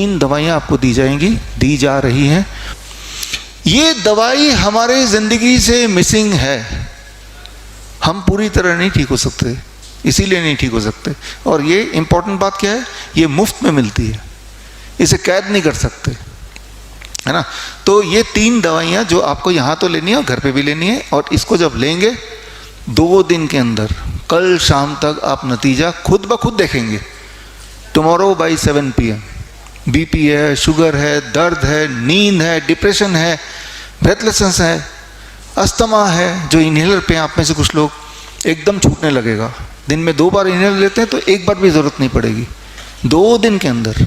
3 दवाइयाँ आपको दी जाएंगी, दी जा रही हैं। ये दवाई हमारे ज़िंदगी से मिसिंग है। हम पूरी तरह नहीं ठीक हो सकते, इसीलिए नहीं ठीक हो सकते। और ये इम्पोर्टेंट बात क्या है, ये मुफ्त में मिलती है, इसे कैद नहीं कर सकते, है ना। तो ये 3 दवाइयाँ जो आपको यहाँ तो लेनी है और घर पे भी लेनी है, और इसको जब लेंगे 2 दिन के अंदर, कल शाम तक आप नतीजा खुद ब खुद देखेंगे। Tomorrow by 7 PM। बीपी है, शुगर है, दर्द है, नींद है, डिप्रेशन है, ब्रेथलेसनेस है, अस्थमा है, जो इनहेलर पे आप में से कुछ लोग, एकदम छूटने लगेगा। दिन में 2 बार इनहेलर लेते हैं तो 1 बार भी ज़रूरत नहीं पड़ेगी। 2 दिन के अंदर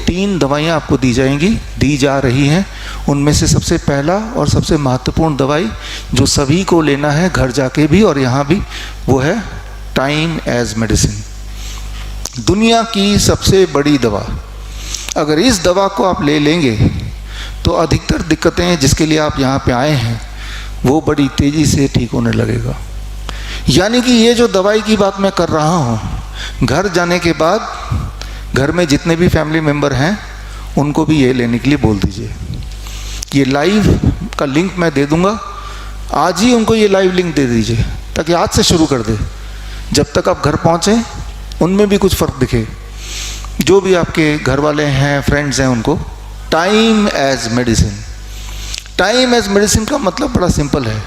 3 दवाइयाँ आपको दी जाएंगी, दी जा रही हैं। उनमें से सबसे पहला और सबसे महत्वपूर्ण दवाई जो सभी को लेना है, घर जाके भी और यहाँ भी, वो है टाइम एज मेडिसिन। दुनिया की सबसे बड़ी दवा। अगर इस दवा को आप ले लेंगे तो अधिकतर दिक्कतें जिसके लिए आप यहाँ पे आए हैं वो बड़ी तेज़ी से ठीक होने लगेगा। यानी कि ये जो दवाई की बात मैं कर रहा हूँ, घर जाने के बाद घर में जितने भी फैमिली मेम्बर हैं उनको भी ये लेने के लिए बोल दीजिए। ये लाइव का लिंक मैं दे दूँगा, आज ही उनको ये लाइव लिंक दे दीजिए ताकि आज से शुरू कर दे। जब तक आप घर पहुँचें उनमें भी कुछ फ़र्क दिखे, जो भी आपके घर वाले हैं, फ्रेंड्स हैं, उनको time as medicine. Time as medicine का मतलब बड़ा सिंपल है,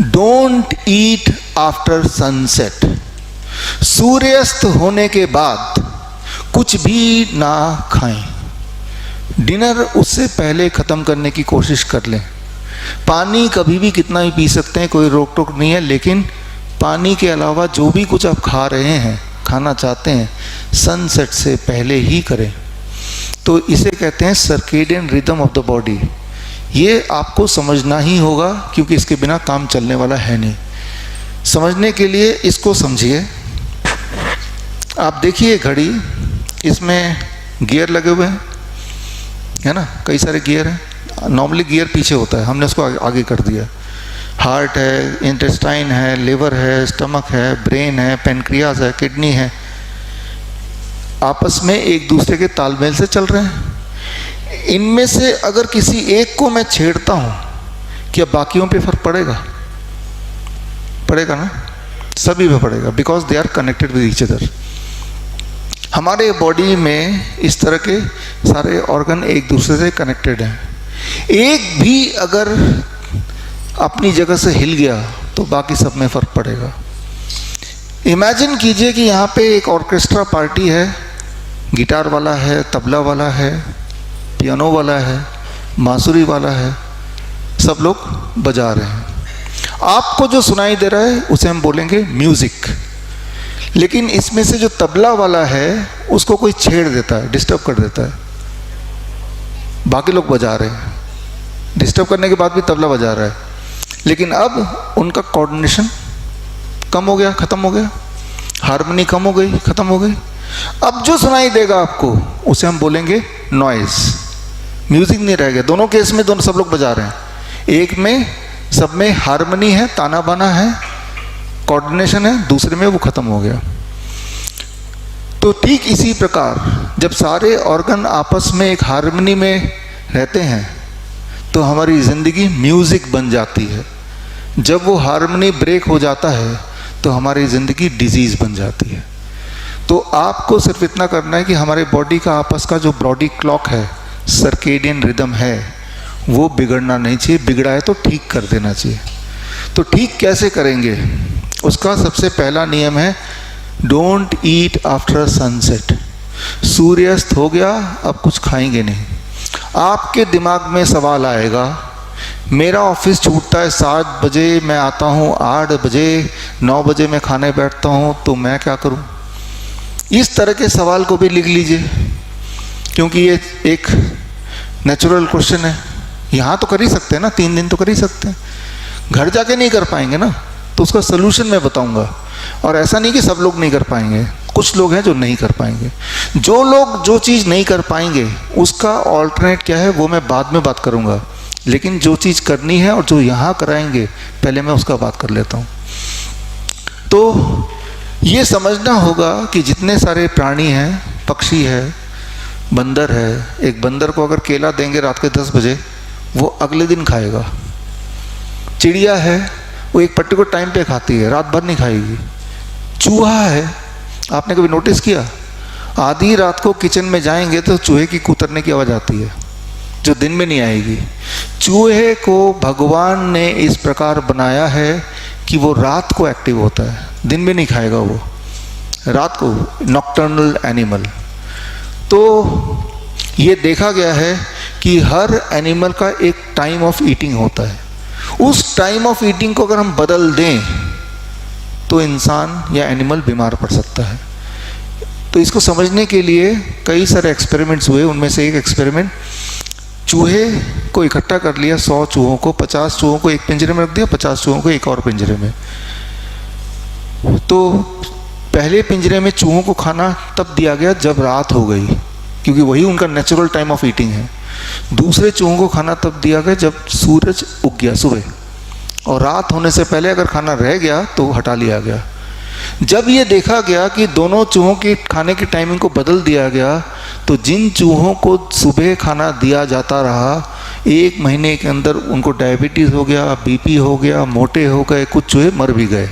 डोंट ईट आफ्टर सनसेट। सूर्यास्त होने के बाद कुछ भी ना खाएं। डिनर उससे पहले ख़त्म करने की कोशिश कर लें। पानी कभी भी कितना भी पी सकते हैं, कोई रोक टोक नहीं है, लेकिन पानी के अलावा जो भी कुछ आप खा रहे हैं, खाना चाहते हैं, सनसेट से पहले ही करें। तो इसे कहते हैं circadian rhythm of the body. ये आपको समझना ही होगा क्योंकि इसके बिना काम चलने वाला है नहीं। समझने के लिए इसको समझिए। आप देखिए घड़ी, इसमें गियर लगे हुए हैं, है ना, कई सारे गियर हैं। नॉर्मली गियर पीछे होता है, हमने उसको आगे कर दिया। हार्ट है, इंटेस्टाइन है, लिवर है, स्टमक है, ब्रेन है, पेनक्रियाज है, किडनी है, आपस में एक दूसरे के तालमेल से चल रहे हैं। इनमें से अगर किसी एक को मैं छेड़ता हूँ, क्या बाकियों पे फर्क पड़ेगा? पड़ेगा ना, सभी पे पड़ेगा, because they are connected with each other. हमारे बॉडी में इस तरह के सारे ऑर्गन एक दूसरे से कनेक्टेड हैं। एक भी अगर अपनी जगह से हिल गया तो बाकी सब में फ़र्क पड़ेगा। इमेजिन कीजिए कि यहाँ पे एक ऑर्केस्ट्रा पार्टी है, गिटार वाला है, तबला वाला है, पियानो वाला है, बांसुरी वाला है, सब लोग बजा रहे हैं। आपको जो सुनाई दे रहा है उसे हम बोलेंगे म्यूज़िक। लेकिन इसमें से जो तबला वाला है उसको कोई छेड़ देता है, डिस्टर्ब कर देता है, बाकी लोग बजा रहे हैं, डिस्टर्ब करने के बाद भी तबला बजा रहा है, लेकिन अब उनका कोऑर्डिनेशन कम हो गया, ख़त्म हो गया, हार्मनी कम हो गई, ख़त्म हो गई। अब जो सुनाई देगा आपको उसे हम बोलेंगे नॉइज़। म्यूज़िक नहीं रह गया। दोनों केस में दोनों सब लोग बजा रहे हैं, एक में सब में हार्मनी है, ताना बाना है, कोऑर्डिनेशन है, दूसरे में वो ख़त्म हो गया। तो ठीक इसी प्रकार जब सारे ऑर्गन आपस में एक हार्मनी में रहते हैं तो हमारी ज़िंदगी म्यूज़िक बन जाती है। जब वो हार्मनी ब्रेक हो जाता है तो हमारी ज़िंदगी डिजीज़ बन जाती है। तो आपको सिर्फ इतना करना है कि हमारे बॉडी का आपस का जो बॉडी क्लॉक है, सर्केडियन रिदम है, वो बिगड़ना नहीं चाहिए। बिगड़ा है तो ठीक कर देना चाहिए। तो ठीक कैसे करेंगे? उसका सबसे पहला नियम है डोंट ईट आफ्टर सनसेट। सूर्यास्त हो गया, अब कुछ खाएंगे नहीं। आपके दिमाग में सवाल आएगा, मेरा ऑफिस छूटता है 7 बजे, मैं आता हूँ 8 बजे, 9 बजे मैं खाने बैठता हूँ, तो मैं क्या करूँ? इस तरह के सवाल को भी लिख लीजिए, क्योंकि ये एक नेचुरल क्वेश्चन है। यहाँ तो कर ही सकते हैं ना, 3 दिन तो कर ही सकते हैं, घर जाके नहीं कर पाएंगे ना, तो उसका सलूशन मैं बताऊँगा। और ऐसा नहीं कि सब लोग नहीं कर पाएंगे, कुछ लोग हैं जो नहीं कर पाएंगे। जो लोग जो चीज़ नहीं कर पाएंगे उसका ऑल्टरनेट क्या है वो मैं बाद में बात करूँगा, लेकिन जो चीज़ करनी है और जो यहाँ कराएंगे पहले मैं उसका बात कर लेता हूँ। तो ये समझना होगा कि जितने सारे प्राणी हैं, पक्षी है, बंदर है, एक बंदर को अगर केला देंगे रात के 10 बजे, वो अगले दिन खाएगा। चिड़िया है, वो एक पर्टिकुलर टाइम पे खाती है, रात भर नहीं खाएगी। चूहा है, आपने कभी नोटिस किया, आधी रात को किचन में जाएंगे तो चूहे की कुतरने की आवाज़ आती है, जो दिन में नहीं आएगी। चूहे को भगवान ने इस प्रकार बनाया है कि वो रात को एक्टिव होता है, दिन में नहीं खाएगा वो, रात को, नॉक्टर्नल एनिमल। तो ये देखा गया है कि हर एनिमल का एक टाइम ऑफ ईटिंग होता है। उस टाइम ऑफ ईटिंग को अगर हम बदल दें तो इंसान या एनिमल बीमार पड़ सकता है। तो इसको समझने के लिए कई सारे एक्सपेरिमेंट्स हुए। उनमें से एक एक्सपेरिमेंट, चूहे को इकट्ठा कर लिया, 100 चूहों को, 50 चूहों को एक पिंजरे में रख दिया, 50 चूहों को एक और पिंजरे में। तो पहले पिंजरे में चूहों को खाना तब दिया गया जब रात हो गई, क्योंकि वही उनका नेचुरल टाइम ऑफ ईटिंग है। दूसरे चूहों को खाना तब दिया गया जब सूरज उग गया सुबह, और रात होने से पहले अगर खाना रह गया तो हटा लिया गया। जब ये देखा गया कि दोनों चूहों की खाने की टाइमिंग को बदल दिया गया, तो जिन चूहों को सुबह खाना दिया जाता रहा, 1 महीने के अंदर उनको डायबिटीज़ हो गया, बीपी हो गया, मोटे हो गए, कुछ चूहे मर भी गए।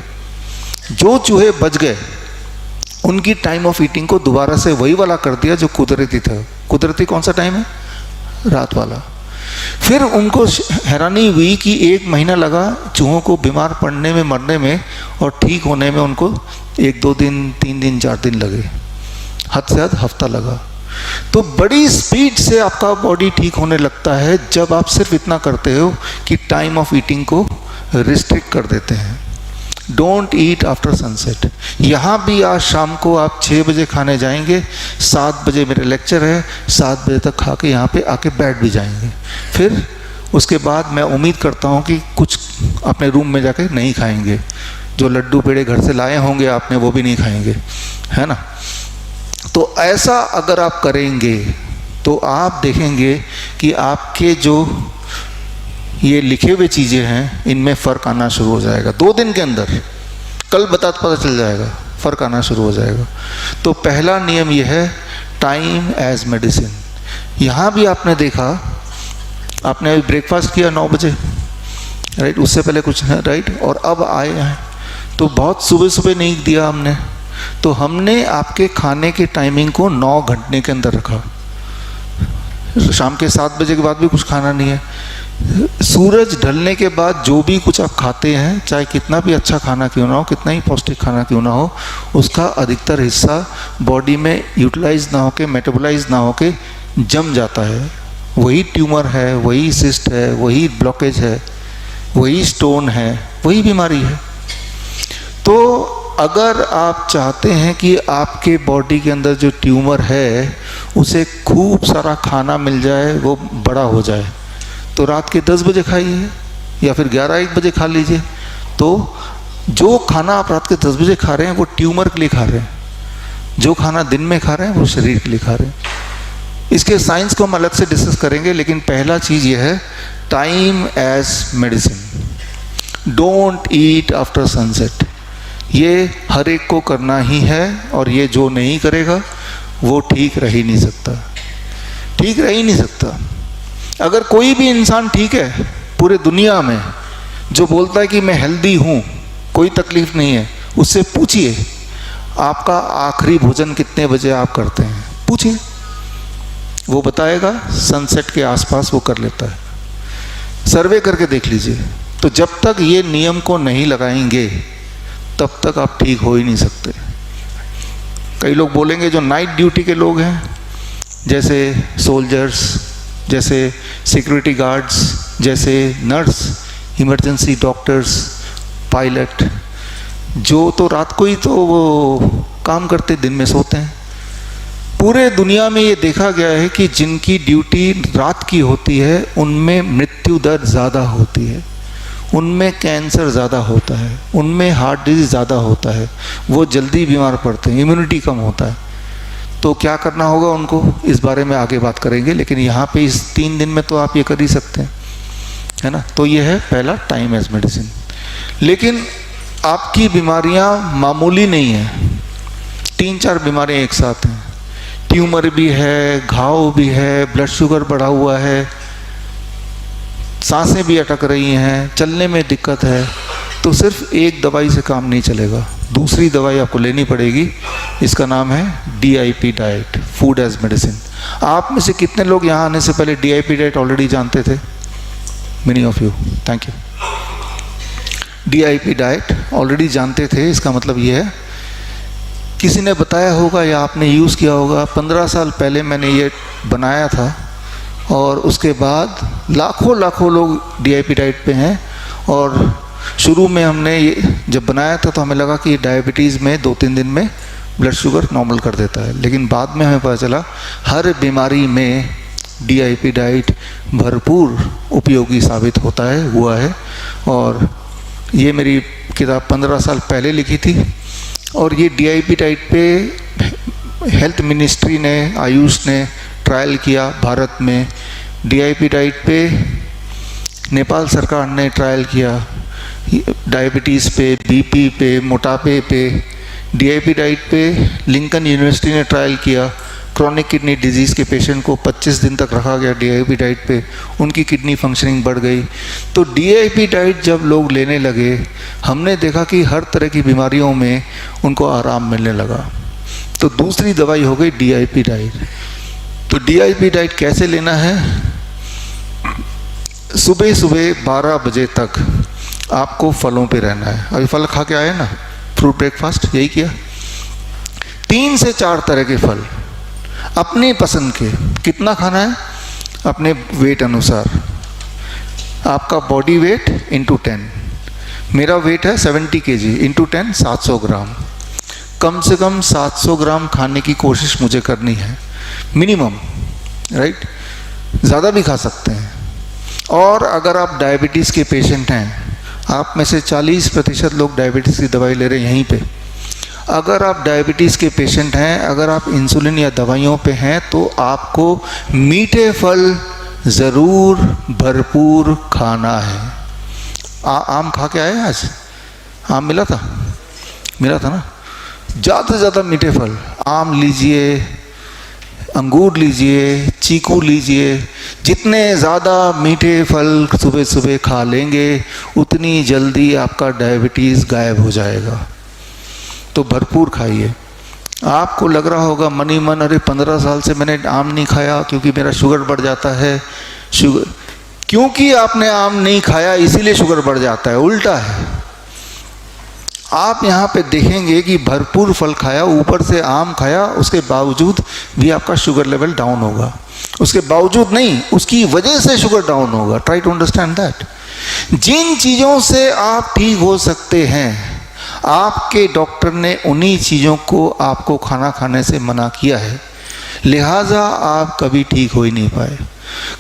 जो चूहे बच गए उनकी टाइम ऑफ ईटिंग को दोबारा से वही वाला कर दिया जो कुदरती था। कुदरती कौन सा टाइम है? रात वाला। फिर उनको हैरानी हुई कि 1 महीना लगा चूहों को बीमार पड़ने में, मरने में, और ठीक होने में उनको 1-2 दिन, 3 दिन, 4 दिन लगे, हद से हद हफ्ता लगा। तो बड़ी स्पीड से आपका बॉडी ठीक होने लगता है जब आप सिर्फ इतना करते हो कि टाइम ऑफ ईटिंग को रिस्ट्रिक्ट कर देते हैं। Don't eat after sunset. यहाँ भी आज शाम को आप 6 बजे खाने जाएंगे, 7 बजे मेरे लेक्चर है, 7 बजे तक खा के यहाँ पे आके बैठ भी जाएंगे। फिर उसके बाद मैं उम्मीद करता हूँ कि कुछ अपने रूम में जाके नहीं खाएंगे, जो लड्डू पेड़े घर से लाए होंगे आपने वो भी नहीं खाएंगे, है ना। तो ऐसा अगर आप करेंगे तो आप देखेंगे कि आपके जो ये लिखे हुए चीज़ें हैं इनमें फ़र्क आना शुरू हो जाएगा 2 दिन के अंदर। कल पता चल जाएगा, फ़र्क आना शुरू हो जाएगा। तो पहला नियम ये है, टाइम एज मेडिसिन। यहाँ भी आपने देखा, आपने ब्रेकफास्ट किया 9 बजे, राइट, उससे पहले कुछ है, राइट, और अब आए हैं तो बहुत सुबह सुबह नहीं दिया हमने, तो हमने आपके खाने के टाइमिंग को 9 घंटे के अंदर रखा। शाम के 7 बजे के बाद भी कुछ खाना नहीं है। सूरज ढलने के बाद जो भी कुछ आप खाते हैं, चाहे कितना भी अच्छा खाना क्यों ना हो, कितना ही पौष्टिक खाना क्यों ना हो, उसका अधिकतर हिस्सा बॉडी में यूटिलाइज ना होके, मेटाबोलाइज ना होके जम जाता है। वही ट्यूमर है, वही सिस्ट है, वही ब्लॉकेज है, वही स्टोन है, वही बीमारी है। तो अगर आप चाहते हैं कि आपके बॉडी के अंदर जो ट्यूमर है उसे खूब सारा खाना मिल जाए, वो बड़ा हो जाए, तो रात के 10 बजे खाइए या फिर 11-1 बजे खा लीजिए। तो जो खाना आप रात के 10 बजे खा रहे हैं वो ट्यूमर के लिए खा रहे हैं, जो खाना दिन में खा रहे हैं वो शरीर के लिए खा रहे हैं। इसके साइंस को हम अलग से डिस्कस करेंगे, लेकिन पहला चीज़ ये है, time as medicine. Don't eat after sunset. ये हर एक को करना ही है, और ये जो नहीं करेगा वो ठीक रह ही नहीं सकता, ठीक रह ही नहीं सकता। अगर कोई भी इंसान ठीक है पूरे दुनिया में जो बोलता है कि मैं हेल्दी हूँ, कोई तकलीफ नहीं है, उससे पूछिए आपका आखिरी भोजन कितने बजे आप करते हैं, पूछिए, वो बताएगा सनसेट के आसपास वो कर लेता है। सर्वे करके देख लीजिए। तो जब तक ये नियम को नहीं लगाएंगे तब तक आप ठीक हो ही नहीं सकते। कई लोग बोलेंगे जो नाइट ड्यूटी के लोग हैं, जैसे सोल्जर्स, जैसे सिक्योरिटी गार्ड्स, जैसे नर्स, इमरजेंसी डॉक्टर्स, पायलट, जो तो रात को ही तो वो काम करते, दिन में सोते हैं। पूरे दुनिया में ये देखा गया है कि जिनकी ड्यूटी रात की होती है उनमें मृत्यु दर ज़्यादा होती है, उनमें कैंसर ज़्यादा होता है, उनमें हार्ट डिजीज़ ज़्यादा होता है, वो जल्दी बीमार पड़ते हैं, इम्यूनिटी कम होता है। तो क्या करना होगा उनको, इस बारे में आगे बात करेंगे, लेकिन यहाँ पे इस 3 दिन में तो आप ये कर ही सकते हैं, है ना। तो ये है पहला, टाइम एज मेडिसिन। लेकिन आपकी बीमारियाँ मामूली नहीं हैं, 3-4 बीमारियाँ एक साथ हैं। ट्यूमर भी है, घाव भी है, ब्लड शुगर बढ़ा हुआ है, सांसें भी अटक रही हैं, चलने में दिक्कत है, तो सिर्फ एक दवाई से काम नहीं चलेगा, दूसरी दवाई आपको लेनी पड़ेगी। इसका नाम है DIP diet, food as medicine. आप में से कितने लोग यहाँ आने से पहले DIP डाइट ऑलरेडी जानते थे? Many of you, thank you. DIP diet already जानते थे, इसका मतलब ये है किसी ने बताया होगा या आपने यूज़ किया होगा। 15 साल पहले मैंने ये बनाया था और उसके बाद लाखों लोग DIP डाइट पे हैं। और शुरू में हमने ये जब बनाया था तो हमें लगा कि डायबिटीज़ में 2-3 दिन में ब्लड शुगर नॉर्मल कर देता है, लेकिन बाद में हमें पता चला हर बीमारी में DIP डाइट भरपूर उपयोगी साबित हुआ है। और ये मेरी किताब 15 साल पहले लिखी थी और ये DIP डाइट पे हेल्थ मिनिस्ट्री ने, आयुष ने ट्रायल किया भारत में। DIP डाइट पे नेपाल सरकार ने ट्रायल किया, डायबिटीज़ पे, BP पे, मोटापे पे। DIP डाइट पे लिंकन यूनिवर्सिटी ने ट्रायल किया, क्रॉनिक किडनी डिजीज़ के पेशेंट को 25 दिन तक रखा गया DIP डाइट पे, उनकी किडनी फंक्शनिंग बढ़ गई। तो DIP डाइट जब लोग लेने लगे, हमने देखा कि हर तरह की बीमारियों में उनको आराम मिलने लगा। तो दूसरी दवाई हो गई DIP डाइट। तो DIP डाइट कैसे लेना है? सुबह सुबह 12 बजे तक आपको फलों पे रहना है। अभी फल खा के आए ना, फ्रूट ब्रेकफास्ट यही किया। 3 से 4 तरह के फल अपनी पसंद के। कितना खाना है? अपने वेट अनुसार, आपका बॉडी वेट इंटू 10। मेरा वेट है 70 kg, इंटू 10 700 ग्राम। कम से कम 700 ग्राम खाने की कोशिश मुझे करनी है, मिनिमम, राइट? ज़्यादा भी खा सकते हैं। और अगर आप डायबिटीज़ के पेशेंट हैं, आप में से 40% लोग डायबिटीज़ की दवाई ले रहे हैं यहीं पे। अगर आप डायबिटीज़ के पेशेंट हैं, अगर आप इंसुलिन या दवाइयों पे हैं, तो आपको मीठे फल ज़रूर भरपूर खाना है। आम खा के आए आज? आम मिला था ना? ज़्यादा से ज़्यादा मीठे फल, आम लीजिए, अंगूर लीजिए, चीकू लीजिए। जितने ज़्यादा मीठे फल सुबह सुबह खा लेंगे, उतनी जल्दी आपका डायबिटीज़ गायब हो जाएगा। तो भरपूर खाइए। आपको लग रहा होगा मन ही मन, अरे 15 साल से मैंने आम नहीं खाया क्योंकि मेरा शुगर बढ़ जाता है। शुगर, क्योंकि आपने आम नहीं खाया इसीलिए शुगर बढ़ जाता है, उल्टा है। आप यहाँ पे देखेंगे कि भरपूर फल खाया, ऊपर से आम खाया, उसके बावजूद भी आपका शुगर लेवल डाउन होगा। उसके बावजूद नहीं, उसकी वजह से शुगर डाउन होगा। Try to understand that. जिन चीज़ों से आप ठीक हो सकते हैं, आपके डॉक्टर ने उन्हीं चीज़ों को आपको खाना खाने से मना किया है, लिहाजा आप कभी ठीक हो ही नहीं पाए।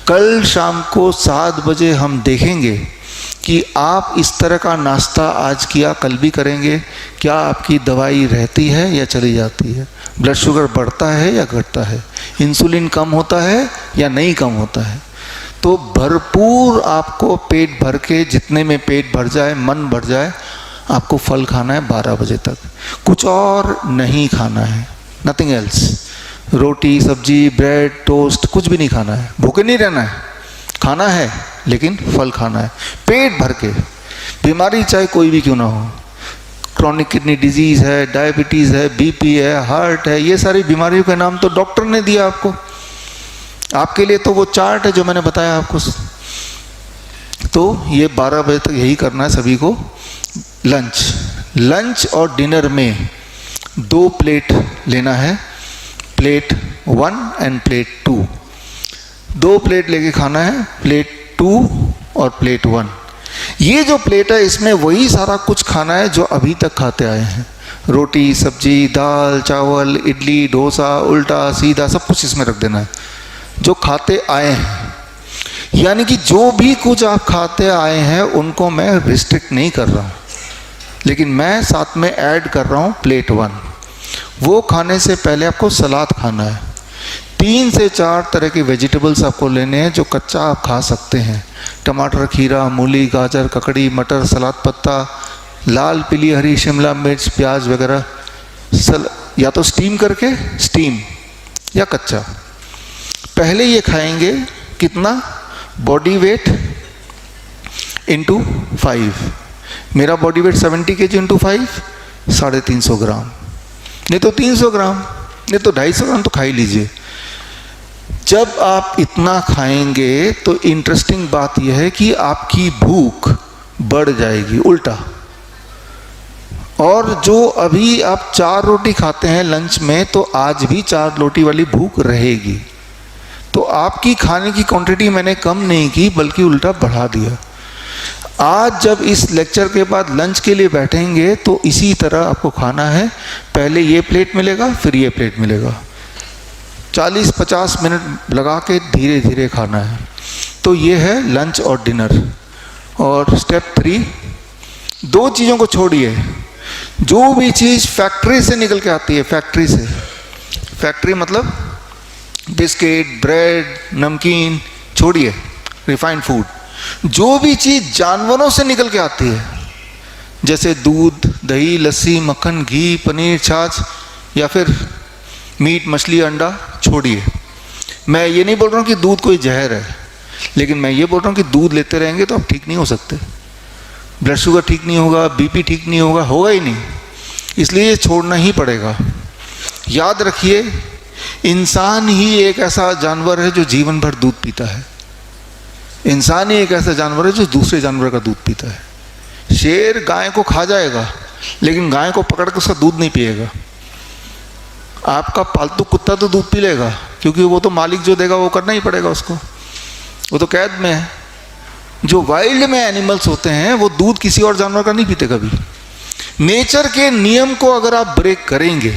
कल शाम को 7 बजे हम देखेंगे कि आप इस तरह का नाश्ता आज किया, कल भी करेंगे, क्या आपकी दवाई रहती है या चली जाती है? ब्लड शुगर बढ़ता है या घटता है? इंसुलिन कम होता है या नहीं कम होता है? तो भरपूर आपको पेट भर के, जितने में पेट भर जाए, मन भर जाए, आपको फल खाना है 12 बजे तक। कुछ और नहीं खाना है, नथिंग एल्स। रोटी, सब्जी, ब्रेड, टोस्ट कुछ भी नहीं खाना है। भूखे नहीं रहना है, खाना है लेकिन फल खाना है पेट भर के। बीमारी चाहे कोई भी क्यों ना हो, क्रॉनिक किडनी डिजीज़ है, डायबिटीज़ है, BP है, हार्ट है, ये सारी बीमारियों के नाम तो डॉक्टर ने दिया आपको। आपके लिए तो वो चार्ट है जो मैंने बताया आपको। तो ये 12 बजे तक यही करना है सभी को। लंच और डिनर में 2 प्लेट लेना है, प्लेट 1 एंड प्लेट 2। 2 प्लेट लेके खाना है, प्लेट 2 और प्लेट 1। ये जो प्लेट है इसमें वही सारा कुछ खाना है जो अभी तक खाते आए हैं। रोटी, सब्जी, दाल, चावल, इडली, डोसा, उल्टा सीधा सब कुछ इसमें रख देना है जो खाते आए हैं। यानी कि जो भी कुछ आप खाते आए हैं उनको मैं रिस्ट्रिक्ट नहीं कर रहा हूँ, लेकिन मैं साथ में ऐड कर रहा हूँ प्लेट 1। वो खाने से पहले आपको सलाद खाना है। 3 से 4 तरह के वेजिटेबल्स आपको लेने हैं जो कच्चा आप खा सकते हैं। टमाटर, खीरा, मूली, गाजर, ककड़ी, मटर, सलाद पत्ता, लाल, पीली, हरी शिमला मिर्च, प्याज वगैरह। या तो स्टीम करके, स्टीम या कच्चा। पहले ये खाएंगे कितना, बॉडी वेट इंटू 5। मेरा बॉडी वेट 70 kg इंटू 5, 350 ग्राम, नहीं तो 300 ग्राम, नहीं तो 250 ग्राम तो खा ही लीजिए। जब आप इतना खाएंगे तो इंटरेस्टिंग बात यह है कि आपकी भूख बढ़ जाएगी उल्टा। और जो अभी आप 4 रोटी खाते हैं लंच में, तो आज भी 4 रोटी वाली भूख रहेगी। तो आपकी खाने की क्वांटिटी मैंने कम नहीं की, बल्कि उल्टा बढ़ा दिया। आज जब इस लेक्चर के बाद लंच के लिए बैठेंगे तो इसी तरह आपको खाना है। पहले ये प्लेट मिलेगा, फिर ये प्लेट मिलेगा। 40-50 मिनट लगा के धीरे धीरे खाना है। तो ये है लंच और डिनर। और स्टेप 3, 2 चीज़ों को छोड़िए। जो भी चीज़ फैक्ट्री से निकल के आती है, फैक्ट्री से, फैक्ट्री मतलब बिस्किट, ब्रेड, नमकीन छोड़िए, रिफाइंड फूड। जो भी चीज़ जानवरों से निकल के आती है, जैसे दूध, दही, लस्सी, मक्खन, घी, पनीर, छाछ या फिर मीट, मछली, अंडा, छोड़िए। मैं ये नहीं बोल रहा हूँ कि दूध कोई जहर है, लेकिन मैं ये बोल रहा हूँ कि दूध लेते रहेंगे तो आप ठीक नहीं हो सकते। ब्लड शुगर ठीक नहीं होगा, बीपी ठीक नहीं होगा, होगा ही नहीं। इसलिए ये छोड़ना ही पड़ेगा। याद रखिए, इंसान ही एक ऐसा जानवर है जो जीवन भर दूध पीता है। इंसान ही एक ऐसा जानवर है जो दूसरे जानवर का दूध पीता है। शेर गाय को खा जाएगा, लेकिन गाय को पकड़ कर उसका दूध नहीं पिएगा। आपका पालतू कुत्ता तो दूध पी लेगा, क्योंकि वो तो मालिक जो देगा वो करना ही पड़ेगा उसको, वो तो कैद में है। जो वाइल्ड में एनिमल्स होते हैं वो दूध किसी और जानवर का नहीं पीते कभी। नेचर के नियम को अगर आप ब्रेक करेंगे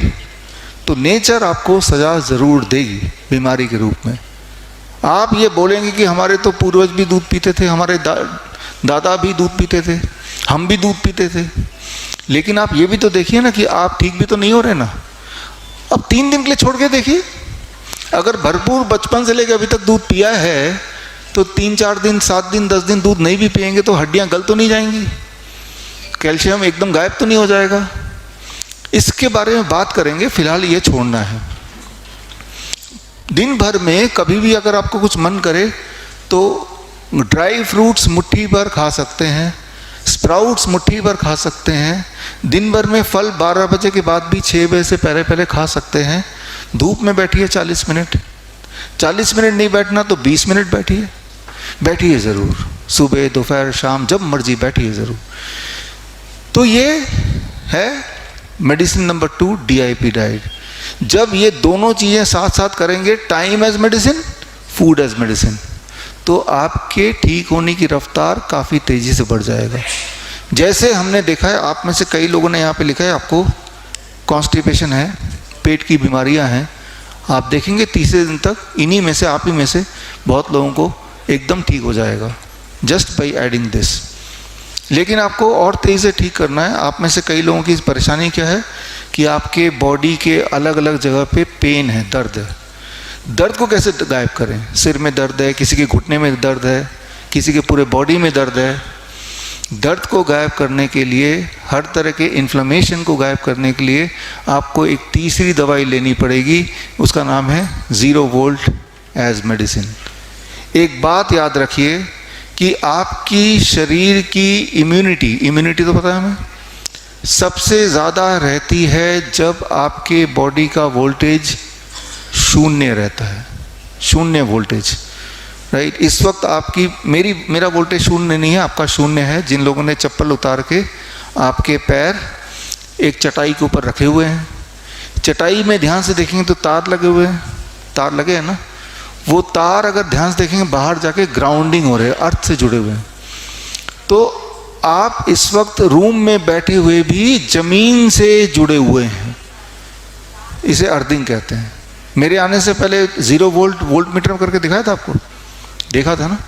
तो नेचर आपको सजा ज़रूर देगी, बीमारी के रूप में। आप ये बोलेंगे कि हमारे तो पूर्वज भी दूध पीते थे, हमारे दादा भी दूध पीते थे, हम भी दूध पीते थे, लेकिन आप ये भी तो देखिए ना कि आप ठीक भी तो नहीं हो रहे ना। अब 3 दिन के लिए छोड़ के देखिए, अगर भरपूर बचपन से लेकर अभी तक दूध पिया है तो 3-4 दिन, 7 दिन, 10 दिन दूध नहीं भी पिएंगे तो हड्डियां गल तो नहीं जाएंगी, कैल्शियम एकदम गायब तो नहीं हो जाएगा। इसके बारे में बात करेंगे, फिलहाल ये छोड़ना है। दिन भर में कभी भी अगर आपको कुछ मन करे तो ड्राई फ्रूट्स मुट्ठी भर खा सकते हैं, स्प्राउट्स मुट्ठी भर खा सकते हैं। दिन भर में फल 12 बजे के बाद भी 6 बजे से पहले पहले खा सकते हैं। धूप में बैठिए 40 मिनट, 40 मिनट नहीं बैठना तो 20 मिनट बैठिए, बैठिए ज़रूर, सुबह, दोपहर, शाम, जब मर्जी बैठिए ज़रूर। तो ये है मेडिसिन नंबर 2, DIP डाइट। जब ये दोनों चीज़ें साथ साथ करेंगे, time as medicine, food as medicine, तो आपके ठीक होने की रफ्तार काफ़ी तेज़ी से बढ़ जाएगा। जैसे हमने देखा है, आप में से कई लोगों ने यहाँ पे लिखा है आपको कॉन्स्टिपेशन है, पेट की बीमारियाँ हैं। आप देखेंगे तीसरे दिन तक इन्हीं में से, आप ही में से बहुत लोगों को एकदम ठीक हो जाएगा, जस्ट बाई एडिंग दिस। लेकिन आपको और तेज़ी से ठीक करना है। आप में से कई लोगों की परेशानी क्या है कि आपके बॉडी के अलग अलग जगह पे पेन है, दर्द है। दर्द को कैसे गायब करें? सिर में दर्द है, किसी के घुटने में दर्द है, किसी के पूरे बॉडी में दर्द है। दर्द को गायब करने के लिए, हर तरह के इन्फ्लेमेशन को गायब करने के लिए आपको एक तीसरी दवाई लेनी पड़ेगी, उसका नाम है 0 वोल्ट एज मेडिसिन। एक बात याद रखिए कि आपकी शरीर की इम्यूनिटी तो पता है हमें, सबसे ज़्यादा रहती है जब आपके बॉडी का वोल्टेज 0 रहता है, 0 वोल्टेज, राइट। इस वक्त आपकी मेरा वोल्टेज 0 नहीं है, आपका 0 है। जिन लोगों ने चप्पल उतार के आपके पैर एक चटाई के ऊपर रखे हुए हैं, चटाई में ध्यान से देखेंगे तो तार लगे हुए हैं, तार लगे हैं ना, वो तार अगर ध्यान से देखेंगे बाहर जाके ग्राउंडिंग हो रहे हैं, अर्थ से जुड़े हुए हैं। तो आप इस वक्त रूम में बैठे हुए भी जमीन से जुड़े हुए हैं, इसे अर्थिंग कहते हैं। मेरे आने से पहले 0 वोल्ट मीटर करके दिखाया था आपको, देखा था ना।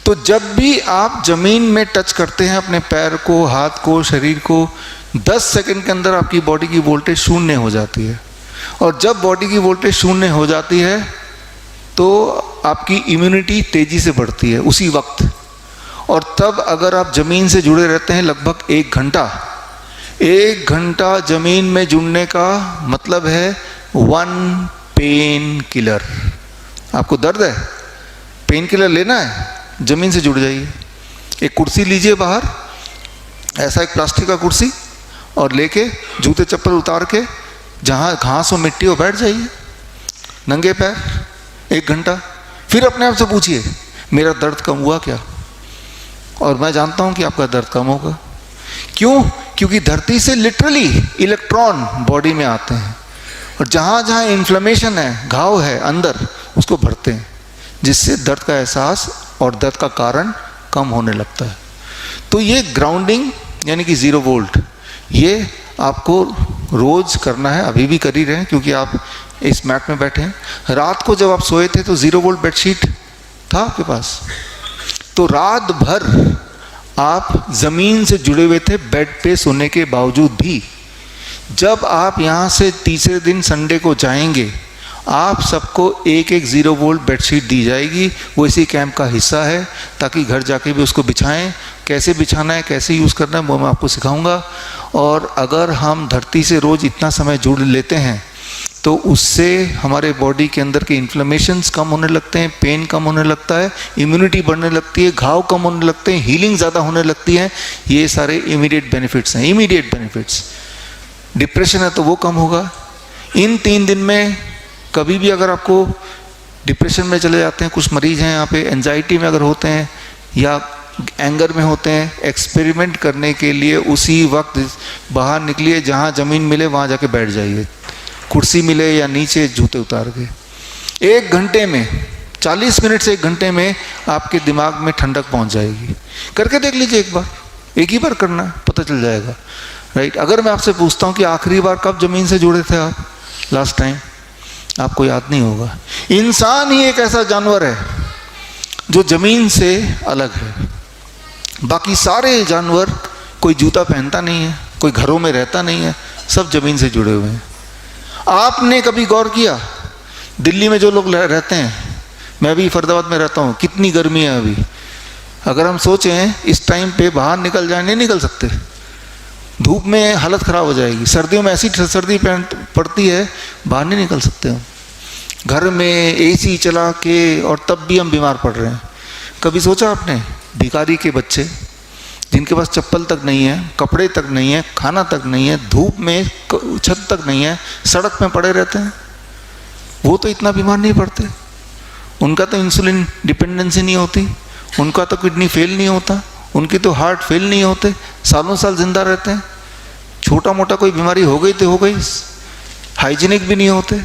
तो जब भी आप जमीन में टच करते हैं अपने पैर को, हाथ को, शरीर को, 10 सेकंड के अंदर आपकी बॉडी की वोल्टेज 0 हो जाती है। और जब बॉडी की वोल्टेज 0 हो जाती है तो आपकी इम्यूनिटी तेजी से बढ़ती है उसी वक्त। और तब अगर आप ज़मीन से जुड़े रहते हैं लगभग 1 घंटा जमीन में जुड़ने का मतलब है 1 पेन किलर। आपको दर्द है, पेन किलर लेना है, जमीन से जुड़ जाइए। एक कुर्सी लीजिए बाहर, ऐसा एक प्लास्टिक का कुर्सी, और लेके जूते चप्पल उतार के जहाँ घास और मिट्टी हो बैठ जाइए नंगे पैर 1 घंटा। फिर अपने आप से पूछिए मेरा दर्द कम हुआ क्या? और मैं जानता हूँ कि आपका दर्द कम होगा। क्यों? क्योंकि धरती से लिटरली इलेक्ट्रॉन बॉडी में आते हैं और जहाँ जहाँ इन्फ्लेमेशन है, घाव है अंदर, उसको भरते हैं, जिससे दर्द का एहसास और दर्द का कारण कम होने लगता है। तो ये ग्राउंडिंग यानी कि 0 वोल्ट, ये आपको रोज करना है। अभी भी कर ही रहे हैं क्योंकि आप इस मैट में बैठे हैं। रात को जब आप सोए थे तो 0 वोल्ट बेडशीट था आपके पास, तो रात भर आप जमीन से जुड़े हुए थे बेड पे सोने के बावजूद भी। जब आप यहाँ से तीसरे दिन संडे को जाएंगे, आप सबको 1-1 0 वोल्ट बेडशीट दी जाएगी। वो इसी कैंप का हिस्सा है, ताकि घर जाके भी उसको बिछाएं। कैसे बिछाना है, कैसे यूज़ करना है, वो मैं आपको सिखाऊंगा। और अगर हम धरती से रोज़ इतना समय जुड़ लेते हैं तो उससे हमारे बॉडी के अंदर के इन्फ्लेमेशंस कम होने लगते हैं, पेन कम होने लगता है, इम्यूनिटी बढ़ने लगती है, घाव कम होने लगते हैं, हीलिंग ज़्यादा होने लगती है। ये सारे इमीडिएट बेनिफिट्स हैं, इमीडिएट बेनिफिट्स। डिप्रेशन है तो वो कम होगा। इन 3 दिन में कभी भी अगर आपको डिप्रेशन में चले जाते हैं, कुछ मरीज हैं यहाँ पे एंजाइटी में अगर होते हैं या एंगर में होते हैं, एक्सपेरिमेंट करने के लिए उसी वक्त बाहर निकलिए, जहाँ ज़मीन मिले वहाँ जाके बैठ जाइए, कुर्सी मिले या नीचे जूते उतार के। 1 घंटे में, 40 मिनट से 1 घंटे में आपके दिमाग में ठंडक पहुँच जाएगी। करके देख लीजिए एक बार, एक ही बार करना है, पता चल जाएगा, राइट। अगर मैं आपसे पूछता हूँ कि आखिरी बार कब ज़मीन से जुड़े थे आप लास्ट टाइम, आपको याद नहीं होगा। इंसान ही एक ऐसा जानवर है जो ज़मीन से अलग है। बाकी सारे जानवर, कोई जूता पहनता नहीं है, कोई घरों में रहता नहीं है, सब ज़मीन से जुड़े हुए हैं। आपने कभी गौर किया दिल्ली में जो लोग रहते हैं, मैं भी फरीदाबाद में रहता हूँ, कितनी गर्मी है अभी। अगर हम सोचें इस टाइम पे बाहर निकल जाए, नहीं निकल सकते, धूप में हालत ख़राब हो जाएगी। सर्दियों में ऐसी सर्दी पड़ती है, बाहर नहीं निकल सकते हम, घर में AC चला के, और तब भी हम बीमार पड़ रहे हैं। कभी सोचा आपने भिखारी के बच्चे जिनके पास चप्पल तक नहीं है, कपड़े तक नहीं है, खाना तक नहीं है, धूप में छत तक नहीं है, सड़क में पड़े रहते हैं, वो तो इतना बीमार नहीं पड़ते। उनका तो इंसुलिन डिपेंडेंसी नहीं होती, उनका तो किडनी फेल नहीं होता, उनकी तो हार्ट फेल नहीं होते, सालों साल जिंदा रहते हैं। छोटा मोटा कोई बीमारी हो गई तो हो गई, हाइजीनिक भी नहीं होते।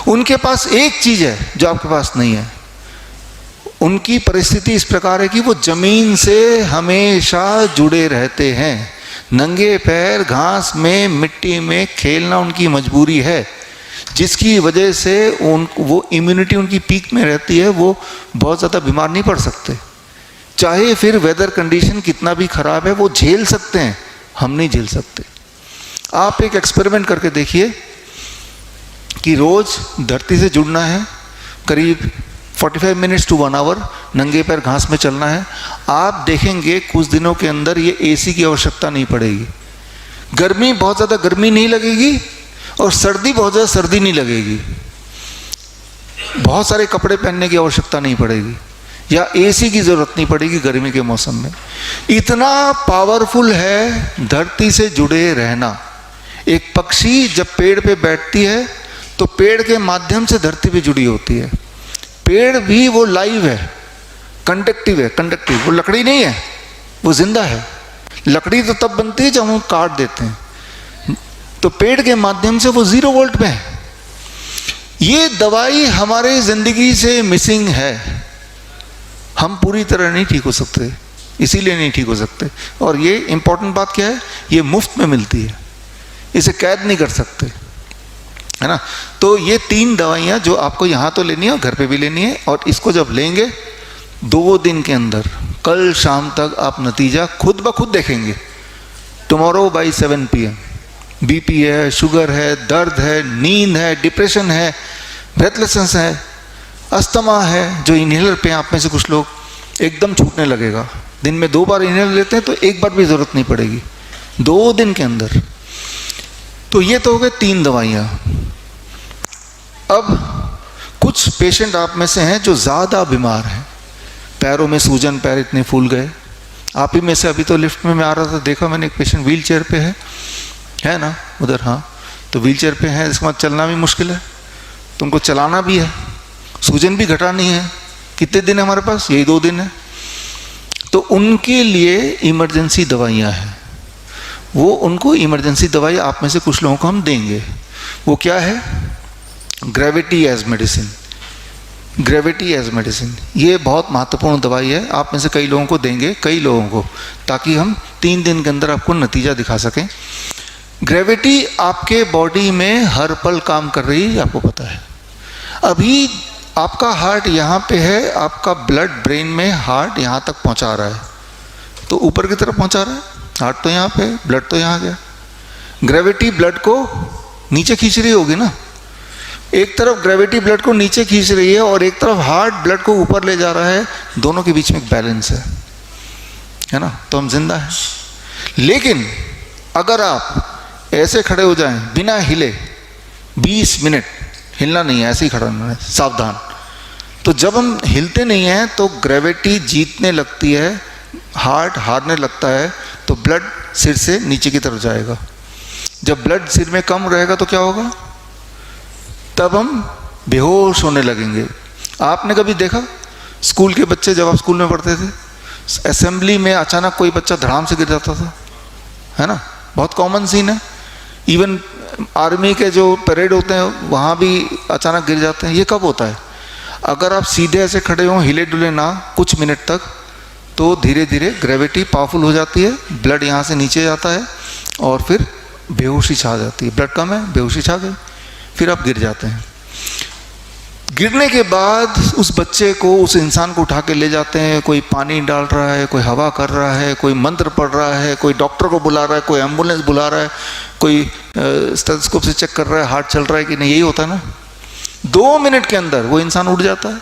उनके पास एक चीज़ है जो आपके पास नहीं है। उनकी परिस्थिति इस प्रकार है कि वो जमीन से हमेशा जुड़े रहते हैं, नंगे पैर घास में, मिट्टी में खेलना उनकी मजबूरी है, जिसकी वजह से वो इम्यूनिटी उनकी पीक में रहती है, वो बहुत ज़्यादा बीमार नहीं पड़ सकते। चाहे फिर वेदर कंडीशन कितना भी ख़राब है, वो झेल सकते हैं, हम नहीं झेल सकते। आप एक एक्सपेरिमेंट करके देखिए कि रोज़ धरती से जुड़ना है, करीब 45 मिनट्स टू 1 आवर नंगे पैर घास में चलना है। आप देखेंगे कुछ दिनों के अंदर ये AC की आवश्यकता नहीं पड़ेगी, गर्मी बहुत ज़्यादा गर्मी नहीं लगेगी, और सर्दी बहुत ज़्यादा सर्दी नहीं लगेगी, बहुत सारे कपड़े पहनने की आवश्यकता नहीं पड़ेगी, या AC की ज़रूरत नहीं पड़ेगी गर्मी के मौसम में। इतना पावरफुल है धरती से जुड़े रहना। एक पक्षी जब पेड़ पे बैठती है तो पेड़ के माध्यम से धरती पे जुड़ी होती है। पेड़ भी वो लाइव है, कंडक्टिव है, कंडक्टिव, वो लकड़ी नहीं है, वो जिंदा है। लकड़ी तो तब बनती है जब हम काट देते हैं, तो पेड़ के माध्यम से वो 0 वोल्ट में है। ये दवाई हमारे जिंदगी से मिसिंग है, हम पूरी तरह नहीं ठीक हो सकते, इसीलिए नहीं ठीक हो सकते। और ये इंपॉर्टेंट बात क्या है, ये मुफ्त में मिलती है, इसे कैद नहीं कर सकते, है ना। तो ये 3 दवाइयाँ जो आपको यहाँ तो लेनी है और घर पे भी लेनी है, और इसको जब लेंगे 2 दिन के अंदर, कल शाम तक आप नतीजा खुद ब खुद देखेंगे। Tomorrow by 7 PM। BP है, शुगर है, दर्द है, नींद है, डिप्रेशन है, ब्रेथलेसनेस है, अस्थमा है, जो इनहेलर पे आप में से कुछ लोग, एकदम छूटने लगेगा। दिन में 2 बार इनहेलर लेते हैं तो 1 बार भी ज़रूरत नहीं पड़ेगी 2 दिन के अंदर। तो ये तो हो गए 3 दवाइयाँ। अब कुछ पेशेंट आप में से हैं जो ज़्यादा बीमार हैं, पैरों में सूजन, पैर इतने फूल गए। आप ही में से अभी तो लिफ्ट में मैं आ रहा था, देखा मैंने एक पेशेंट व्हील चेयर पे है ना उधर, हाँ, तो व्हील चेयर पे है, इसके बाद चलना भी मुश्किल है, तुमको चलाना भी है, सूजन भी घटानी है। कितने दिन है हमारे पास? यही 2 दिन है। तो उनके लिए इमरजेंसी दवाइयाँ हैं, वो उनको इमरजेंसी दवाई आप में से कुछ लोगों को हम देंगे। वो क्या है? Gravity as medicine. Gravity as medicine ये बहुत महत्वपूर्ण दवाई है, आप में से कई लोगों को देंगे, कई लोगों को, ताकि हम 3 दिन के अंदर आपको नतीजा दिखा सकें। ग्रेविटी आपके बॉडी में हर पल काम कर रही है, आपको पता है। अभी आपका हार्ट यहाँ पे है, आपका ब्लड ब्रेन में हार्ट यहाँ तक पहुँचा रहा है, तो ऊपर की तरफ पहुँचा रहा है, हार्ट तो यहाँ पे, ब्लड तो यहाँ गया। ग्रेविटी ब्लड को नीचे खींच रही होगी ना, एक तरफ ग्रेविटी ब्लड को नीचे खींच रही है और एक तरफ हार्ट ब्लड को ऊपर ले जा रहा है, दोनों के बीच में एक बैलेंस है ना, तो हम जिंदा हैं। लेकिन अगर आप ऐसे खड़े हो जाएं बिना हिले 20 मिनट, हिलना नहीं है, ऐसे ही खड़ा रहना है, सावधान। तो जब हम हिलते नहीं हैं तो ग्रेविटी जीतने लगती है, हार्ट हारने लगता है, तो ब्लड सिर से नीचे की तरफ जाएगा। जब ब्लड सिर में कम रहेगा तो क्या होगा? तब हम बेहोश होने लगेंगे। आपने कभी देखा स्कूल के बच्चे, जब आप स्कूल में पढ़ते थे, असेंबली में अचानक कोई बच्चा धड़ाम से गिर जाता था, है ना, बहुत कॉमन सीन है। इवन आर्मी के जो परेड होते हैं वहाँ भी अचानक गिर जाते हैं। ये कब होता है? अगर आप सीधे ऐसे खड़े हों, हिले डुले ना कुछ मिनट तक, तो धीरे धीरे ग्रेविटी पावरफुल हो जाती है, ब्लड यहाँ से नीचे जाता है और फिर बेहोशी छा जाती है। ब्लड कम है, बेहोशी छा गई, फिर आप गिर जाते हैं। गिरने के बाद उस बच्चे को, उस इंसान को उठा के ले जाते हैं, कोई पानी डाल रहा है, कोई हवा कर रहा है, कोई मंत्र पढ़ रहा है, कोई डॉक्टर को बुला रहा है, कोई एम्बुलेंस बुला रहा है, कोई स्टेथोस्कोप से चेक कर रहा है हार्ट चल रहा है कि नहीं। यही होता है ना। 2 मिनट के अंदर वो इंसान उठ जाता है।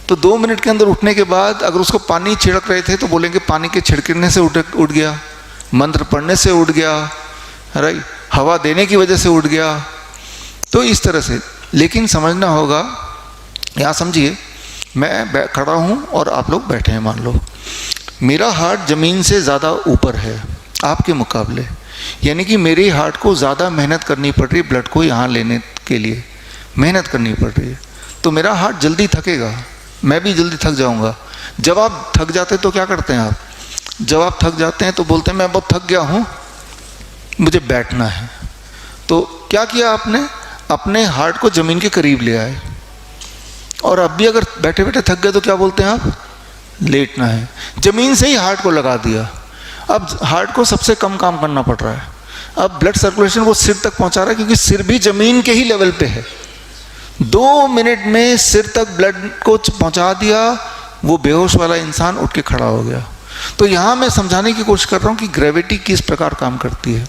तो 2 मिनट के अंदर उठने के बाद अगर उसको पानी छिड़क रहे थे तो बोलेंगे पानी के छिड़कने से उठ गया, मंत्र पढ़ने से उठ गया, राइट, हवा देने की वजह से उठ गया। तो इस तरह से, लेकिन समझना होगा, यहाँ समझिए, मैं खड़ा हूँ और आप लोग बैठे हैं, मान लो मेरा हार्ट ज़मीन से ज़्यादा ऊपर है आपके मुकाबले, यानी कि मेरे हार्ट को ज़्यादा मेहनत करनी पड़ रही है, ब्लड को यहाँ लेने के लिए मेहनत करनी पड़ रही है, तो मेरा हार्ट जल्दी थकेगा, मैं भी जल्दी थक जाऊँगा। जब आप थक जाते तो क्या करते हैं आप? जब आप थक जाते हैं तो बोलते हैं मैं बहुत थक गया हूँ, मुझे बैठना है। तो क्या किया आपने? अपने हार्ट को ज़मीन के करीब ले आए। और अब भी अगर बैठे बैठे थक गए तो क्या बोलते हैं आप? लेटना है। ज़मीन से ही हार्ट को लगा दिया। अब हार्ट को सबसे कम काम करना पड़ रहा है। अब ब्लड सर्कुलेशन वो सिर तक पहुंचा रहा है, क्योंकि सिर भी ज़मीन के ही लेवल पे है। 2 मिनट में सिर तक ब्लड को पहुंचा दिया, वो बेहोश वाला इंसान उठ के खड़ा हो गया। तो यहाँ मैं समझाने की कोशिश कर रहा हूँ कि ग्रेविटी किस प्रकार काम करती है।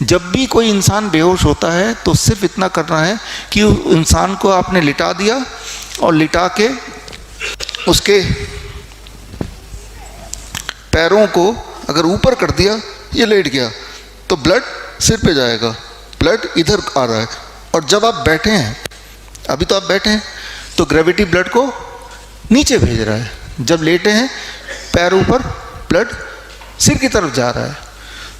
जब भी कोई इंसान बेहोश होता है तो सिर्फ इतना करना है कि उस इंसान को आपने लिटा दिया और लिटा के उसके पैरों को अगर ऊपर कर दिया, ये लेट गया, तो ब्लड सिर पे जाएगा, ब्लड इधर आ रहा है। और जब आप बैठे हैं, अभी तो आप बैठे हैं, तो ग्रेविटी ब्लड को नीचे भेज रहा है। जब लेटे हैं, पैर ऊपर, ब्लड सिर की तरफ जा रहा है।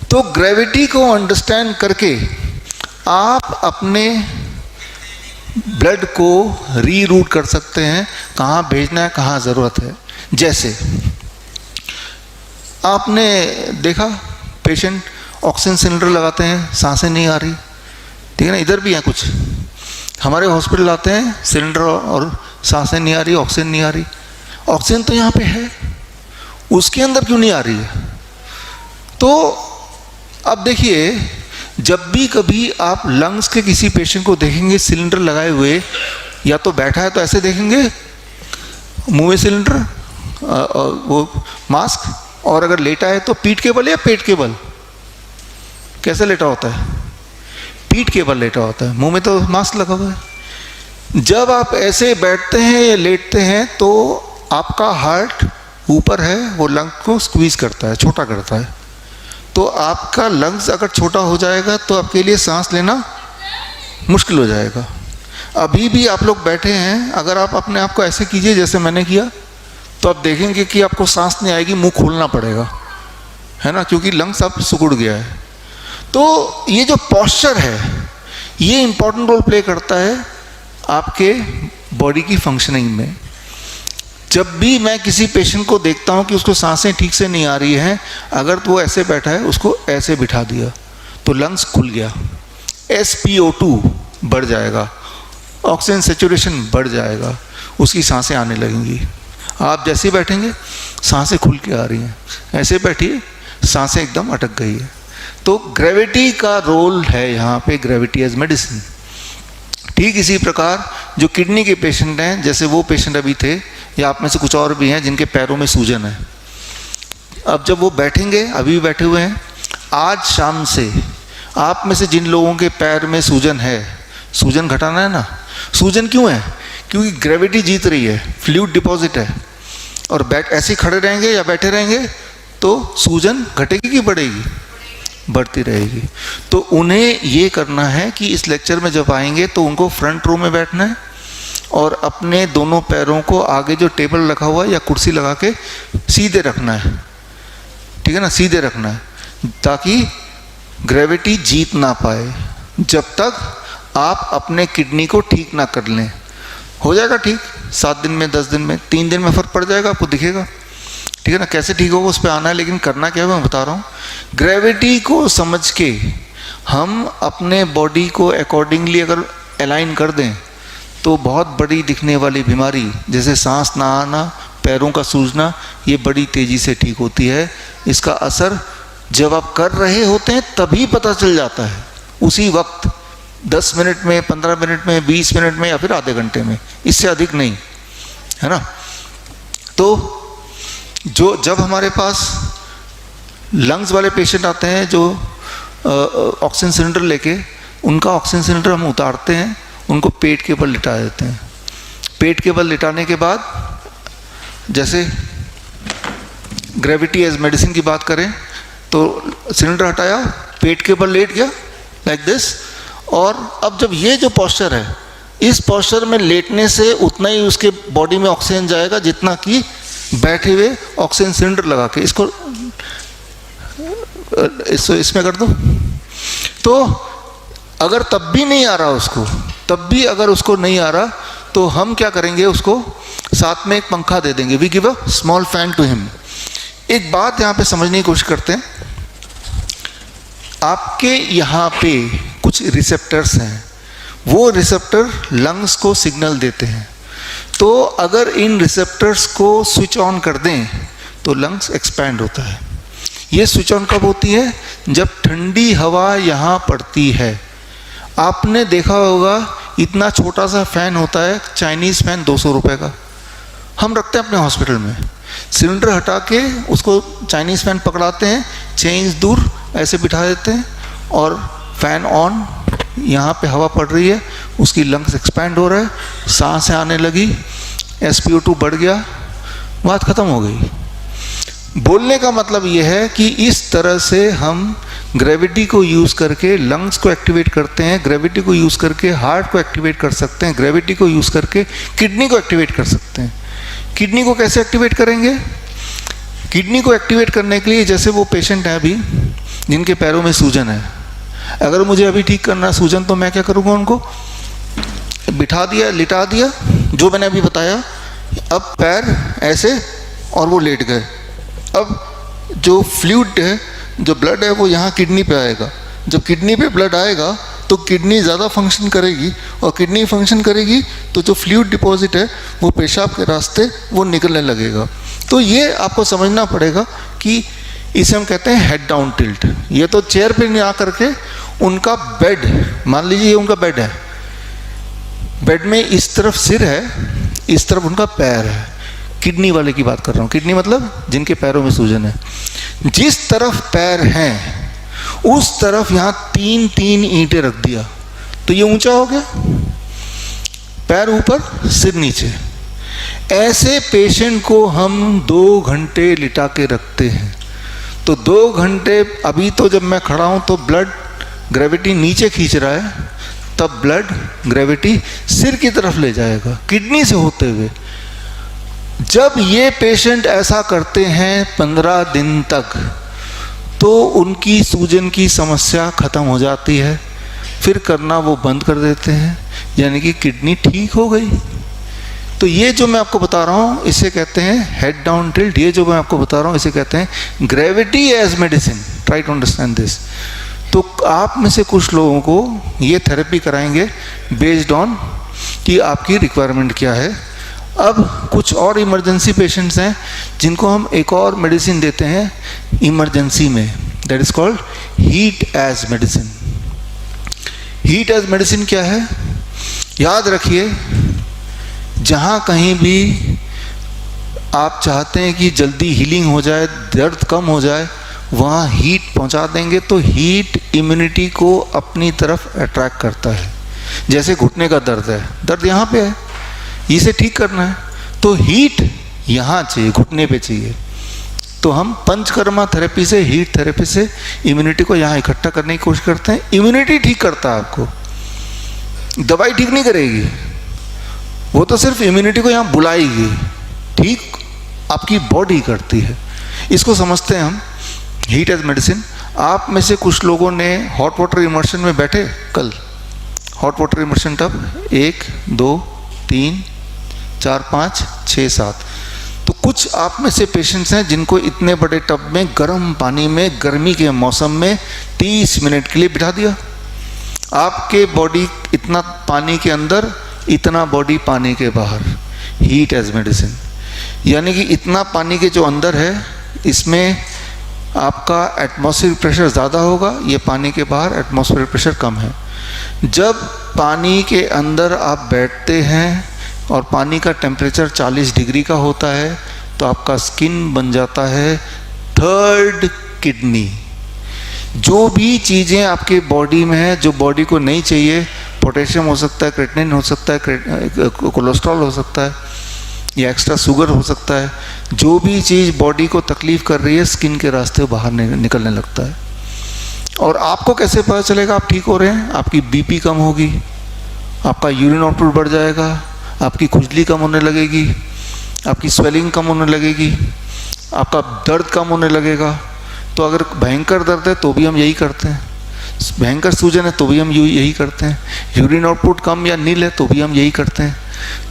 तो ग्रेविटी को अंडरस्टैंड करके आप अपने ब्लड को रीरूट कर सकते हैं, कहाँ भेजना है, कहाँ ज़रूरत है। जैसे आपने देखा पेशेंट ऑक्सीजन सिलेंडर लगाते हैं, सांसें नहीं आ रही, ठीक है ना, इधर भी हैं कुछ हमारे हॉस्पिटल आते हैं, सिलेंडर और सांसें नहीं आ रही, ऑक्सीजन नहीं आ रही। ऑक्सीजन तो यहाँ पे है, उसके अंदर क्यों नहीं आ रही है? तो अब देखिए, जब भी कभी आप लंग्स के किसी पेशेंट को देखेंगे सिलेंडर लगाए हुए, या तो बैठा है तो ऐसे देखेंगे, मुंह में सिलेंडर, वो मास्क, और अगर लेटा है तो पीठ के बल या पेट के बल, कैसे लेटा होता है? पीठ के बल लेटा होता है, मुंह में तो मास्क लगा हुआ है। जब आप ऐसे बैठते हैं या लेटते हैं तो आपका हार्ट ऊपर है, वो लंग को स्क्वीज करता है, छोटा करता है। तो आपका लंग्स अगर छोटा हो जाएगा तो आपके लिए सांस लेना मुश्किल हो जाएगा। अभी भी आप लोग बैठे हैं, अगर आप अपने आप को ऐसे कीजिए जैसे मैंने किया, तो आप देखेंगे कि आपको सांस नहीं आएगी, मुंह खोलना पड़ेगा, है ना, क्योंकि लंग्स अब सिकुड़ गया है। तो ये जो पोस्चर है ये इंपॉर्टेंट रोल प्ले करता है आपके बॉडी की फंक्शनिंग में। जब भी मैं किसी पेशेंट को देखता हूँ कि उसको सांसें ठीक से नहीं आ रही हैं, अगर तो वो ऐसे बैठा है, उसको ऐसे बिठा दिया तो लंग्स खुल गया, SpO2 बढ़ जाएगा, ऑक्सीजन सेचुरेशन बढ़ जाएगा, उसकी सांसें आने लगेंगी। आप जैसे ही बैठेंगे सांसें खुल के आ रही हैं, ऐसे बैठिए सांसें एकदम अटक गई है। तो ग्रेविटी का रोल है यहाँ पे, ग्रेविटी एज मेडिसिन। ठीक इसी प्रकार जो किडनी के पेशेंट हैं, जैसे वो पेशेंट अभी थे, या आप में से कुछ और भी हैं जिनके पैरों में सूजन है, अब जब वो बैठेंगे, अभी भी बैठे हुए हैं, आज शाम से आप में से जिन लोगों के पैर में सूजन है, सूजन घटाना है ना। सूजन क्यों है? क्योंकि ग्रेविटी जीत रही है, फ्लूइड डिपॉजिट है, और ऐसे खड़े रहेंगे या बैठे रहेंगे तो सूजन घटेगी कि बढ़ेगी? बढ़ती रहेगी। तो उन्हें ये करना है कि इस लेक्चर में जब आएंगे तो उनको फ्रंट रो में बैठना है और अपने दोनों पैरों को आगे जो टेबल रखा हुआ है या कुर्सी लगा के सीधे रखना है, ठीक है ना, सीधे रखना है, ताकि ग्रेविटी जीत ना पाए जब तक आप अपने किडनी को ठीक ना कर लें। हो जाएगा ठीक 7 दिन में, 10 दिन में, 3 दिन में फ़र्क पड़ जाएगा, आपको दिखेगा, ठीक है ना। कैसे ठीक होगा उस पर आना है, लेकिन करना क्या है मैं बता रहा हूँ। ग्रेविटी को समझ के हम अपने बॉडी को अकॉर्डिंगली अगर अलाइन कर दें तो बहुत बड़ी दिखने वाली बीमारी जैसे सांस ना आना, पैरों का सूजना, ये बड़ी तेज़ी से ठीक होती है। इसका असर जब आप कर रहे होते हैं तभी पता चल जाता है, उसी वक्त 10 मिनट में, 15 मिनट में, 20 मिनट में, या फिर आधे घंटे में, इससे अधिक नहीं, है ना। तो जब हमारे पास लंग्स वाले पेशेंट आते हैं जो ऑक्सीजन सिलेंडर लेके, उनका ऑक्सीजन सिलेंडर हम उतारते हैं, उनको पेट के बल लिटा देते हैं। पेट के बल लिटाने के बाद जैसे ग्रेविटी एज मेडिसिन की बात करें तो सिलेंडर हटाया, पेट के बल लेट गया लाइक दिस, और अब जब ये जो पोस्चर है, इस पोस्चर में लेटने से उतना ही उसके बॉडी में ऑक्सीजन जाएगा जितना कि बैठे हुए ऑक्सीजन सिलेंडर लगा के, इसमें कर दो। तो अगर तब भी नहीं आ रहा उसको, तब भी अगर उसको नहीं आ रहा तो हम क्या करेंगे, उसको साथ में एक पंखा दे देंगे, we give a small fan to him. एक बात यहाँ पे समझने की कोशिश करते हैं, आपके यहाँ पे कुछ रिसेप्टर्स हैं, वो रिसेप्टर लंग्स को सिग्नल देते हैं। तो अगर इन रिसेप्टर्स को स्विच ऑन कर दें तो लंग्स एक्सपैंड होता है। ये स्विच ऑन कब होती है? जब ठंडी हवा यहाँ पड़ती है। आपने देखा होगा इतना छोटा सा फैन होता है, चाइनीज़ फैन 200 रुपये का, हम रखते हैं अपने हॉस्पिटल में। सिलेंडर हटा के उसको चाइनीज़ फैन पकड़ाते हैं, 6 इंच दूर ऐसे बिठा देते हैं और फैन ऑन, यहाँ पे हवा पड़ रही है, उसकी लंग्स एक्सपैंड हो रहा है, सांसें आने लगी, SpO2 बढ़ गया, बात ख़त्म हो गई। बोलने का मतलब यह है कि इस तरह से हम ग्रेविटी को यूज़ करके लंग्स को एक्टिवेट करते हैं, ग्रेविटी को यूज़ करके हार्ट को एक्टिवेट कर सकते हैं, ग्रेविटी को यूज़ करके किडनी को एक्टिवेट कर सकते हैं। किडनी को कैसे एक्टिवेट करेंगे? किडनी को एक्टिवेट करने के लिए, जैसे वो पेशेंट है अभी जिनके पैरों में सूजन है, अगर मुझे अभी ठीक करना है सूजन, तो मैं क्या करूँगा, उनको बिठा दिया, लिटा दिया, जो मैंने अभी बताया, अब पैर ऐसे और वो लेट गए। अब जो फ्लूइड है, जो ब्लड है, वो यहाँ किडनी पे आएगा। जब किडनी पे ब्लड आएगा तो किडनी ज़्यादा फंक्शन करेगी, और किडनी फंक्शन करेगी तो जो फ्लूइड डिपॉजिट है वो पेशाब के रास्ते वो निकलने लगेगा। तो ये आपको समझना पड़ेगा कि इसे हम कहते हैं हेड डाउन टिल्ट। ये तो चेयर पे नहीं आ करके उनका बेड, मान लीजिए ये उनका बेड है, बेड में इस तरफ सिर है, इस तरफ उनका पैर है। किडनी वाले की बात कर रहा हूँ, किडनी मतलब जिनके पैरों में सूजन है। जिस तरफ पैर हैं उस तरफ यहाँ 3-3 ईंटें रख दिया तो ये ऊंचा हो गया, पैर ऊपर सिर नीचे। ऐसे पेशेंट को हम 2 घंटे लिटा के रखते हैं। तो 2 घंटे, अभी तो जब मैं खड़ा हूँ तो ब्लड ग्रेविटी नीचे खींच रहा है, तब ब्लड ग्रेविटी सिर की तरफ ले जाएगा, किडनी से होते हुए। जब ये पेशेंट ऐसा करते हैं 15 दिन तक, तो उनकी सूजन की समस्या खत्म हो जाती है, फिर करना वो बंद कर देते हैं, यानी कि किडनी ठीक हो गई। तो ये जो मैं आपको बता रहा हूँ इसे कहते हैं हेड डाउन टिल्ट। ये जो मैं आपको बता रहा हूँ इसे कहते हैं gravity as medicine. Try to understand this. तो आप में से कुछ लोगों को ये थेरेपी कराएंगे बेस्ड ऑन कि आपकी रिक्वायरमेंट क्या है। अब कुछ और इमरजेंसी पेशेंट्स हैं जिनको हम एक और मेडिसिन देते हैं इमरजेंसी में, that is called heat as medicine. Heat as medicine क्या है? याद रखिए, जहाँ कहीं भी आप चाहते हैं कि जल्दी हीलिंग हो जाए, दर्द कम हो जाए, वहाँ हीट पहुँचा देंगे तो हीट इम्यूनिटी को अपनी तरफ अट्रैक्ट करता है। जैसे घुटने का दर्द है, दर्द यहाँ पे है, इसे ठीक करना है तो हीट यहाँ चाहिए, घुटने पे चाहिए। तो हम पंचकर्मा थेरेपी से, हीट थेरेपी से इम्यूनिटी को यहाँ इकट्ठा करने की कोशिश करते हैं। इम्यूनिटी ठीक करता है आपको, दवाई ठीक नहीं करेगी, वो तो सिर्फ इम्यूनिटी को यहाँ बुलाएगी, ठीक आपकी बॉडी करती है। इसको समझते हैं हम हीट एज मेडिसिन। आप में से कुछ लोगों ने हॉट वाटर इमर्शन में बैठे कल, हॉट वाटर इमर्शन टब 1 2 3 4 5 6 7। तो कुछ आप में से पेशेंट्स हैं जिनको इतने बड़े टब में गर्म पानी में गर्मी के मौसम में 30 मिनट के लिए बिठा दिया। आपके बॉडी इतना पानी के अंदर, इतना बॉडी पानी के बाहर। हीट एज मेडिसिन यानी कि इतना पानी के जो अंदर है इसमें आपका एटमॉस्फेरिक प्रेशर ज़्यादा होगा, ये पानी के बाहर एटमॉस्फेरिक प्रेशर कम है। जब पानी के अंदर आप बैठते हैं और पानी का टेम्परेचर 40 डिग्री का होता है तो आपका स्किन बन जाता है थर्ड किडनी। जो भी चीज़ें आपके बॉडी में हैं जो बॉडी को नहीं चाहिए, पोटेशियम हो सकता है, क्रेटिनिन हो सकता है, कोलेस्ट्रॉल हो सकता है या एक्स्ट्रा शुगर हो सकता है, जो भी चीज़ बॉडी को तकलीफ़ कर रही है स्किन के रास्ते बाहर निकलने लगता है। और आपको कैसे पता चलेगा आप ठीक हो रहे हैं? आपकी बीपी कम होगी, आपका यूरिन आउटपुट बढ़ जाएगा, आपकी खुजली कम होने लगेगी, आपकी स्वेलिंग कम होने लगेगी, आपका दर्द कम होने लगेगा। तो अगर भयंकर दर्द है तो भी हम यही करते हैं, भयंकर सूजन है तो भी हम यही करते हैं, यूरिन आउटपुट कम या नील है तो भी हम यही करते हैं।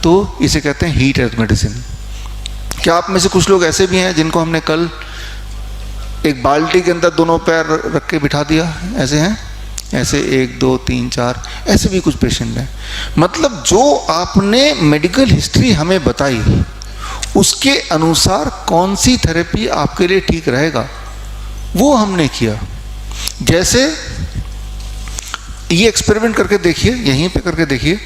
तो इसे कहते हैं हीट एज मेडिसिन। क्या आप में से कुछ लोग ऐसे भी हैं जिनको हमने कल एक बाल्टी के अंदर दोनों पैर रख के बिठा दिया? ऐसे हैं, ऐसे 1 2 3 4, ऐसे भी कुछ पेशेंट हैं। मतलब जो आपने मेडिकल हिस्ट्री हमें बताई उसके अनुसार कौन सी थेरेपी आपके लिए ठीक रहेगा वो हमने किया। जैसे ये एक्सपेरिमेंट करके देखिए, यहीं पे करके देखिए।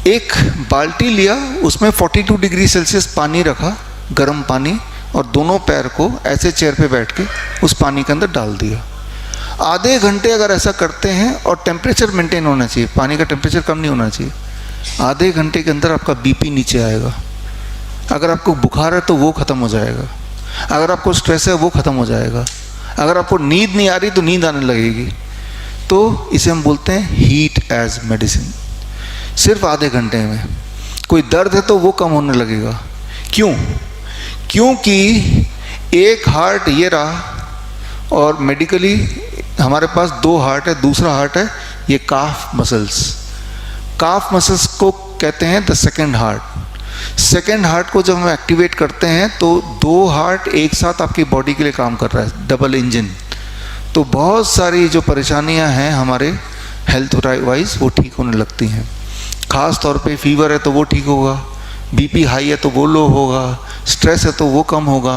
एक बाल्टी लिया, उसमें 42 डिग्री सेल्सियस पानी रखा, गर्म पानी, और दोनों पैर को ऐसे चेयर पे बैठ के उस पानी के अंदर डाल दिया। आधे घंटे अगर ऐसा करते हैं, और टेम्परेचर मेंटेन होना चाहिए, पानी का टेम्परेचर कम नहीं होना चाहिए। आधे घंटे के अंदर आपका बीपी नीचे आएगा। अगर आपको बुखार है तो वो ख़त्म हो जाएगा, अगर आपको स्ट्रेस है वो ख़त्म हो जाएगा, अगर आपको नींद नहीं आ रही तो नींद आने लगेगी। तो इसे हम बोलते हैं हीट एज मेडिसिन। सिर्फ आधे घंटे में कोई दर्द है तो वो कम होने लगेगा। क्यों? क्योंकि एक हार्ट ये रहा, और मेडिकली हमारे पास 2 हार्ट है। दूसरा हार्ट है ये काफ मसल्स। काफ मसल्स को कहते हैं the second heart. Second heart को जब हम एक्टिवेट करते हैं तो 2 हार्ट एक साथ आपकी बॉडी के लिए काम कर रहा है, डबल इंजन। तो बहुत सारी जो परेशानियां हैं हमारे हेल्थ वाइज वो ठीक होने लगती हैं। ख़ास तौर पे फीवर है तो वो ठीक होगा, बीपी हाई है तो वो लो होगा, स्ट्रेस है तो वो कम होगा,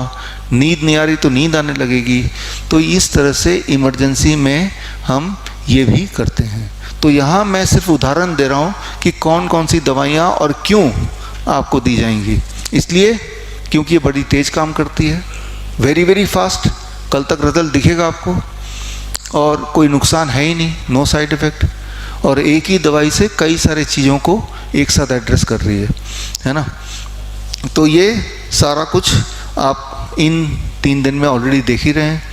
नींद नहीं आ रही तो नींद आने लगेगी। तो इस तरह से इमरजेंसी में हम ये भी करते हैं। तो यहाँ मैं सिर्फ उदाहरण दे रहा हूँ कि कौन कौन सी दवाइयाँ और क्यों आपको दी जाएंगी। इसलिए क्योंकि ये बड़ी तेज़ काम करती है, वेरी वेरी फास्ट। कल तक रिजल्ट दिखेगा आपको, और कोई नुकसान है ही नहीं, नो साइड इफ़ेक्ट, और एक ही दवाई से कई सारी चीज़ों को एक साथ एड्रेस कर रही है ना। तो ये सारा कुछ आप इन 3 दिन में ऑलरेडी देख ही रहे हैं।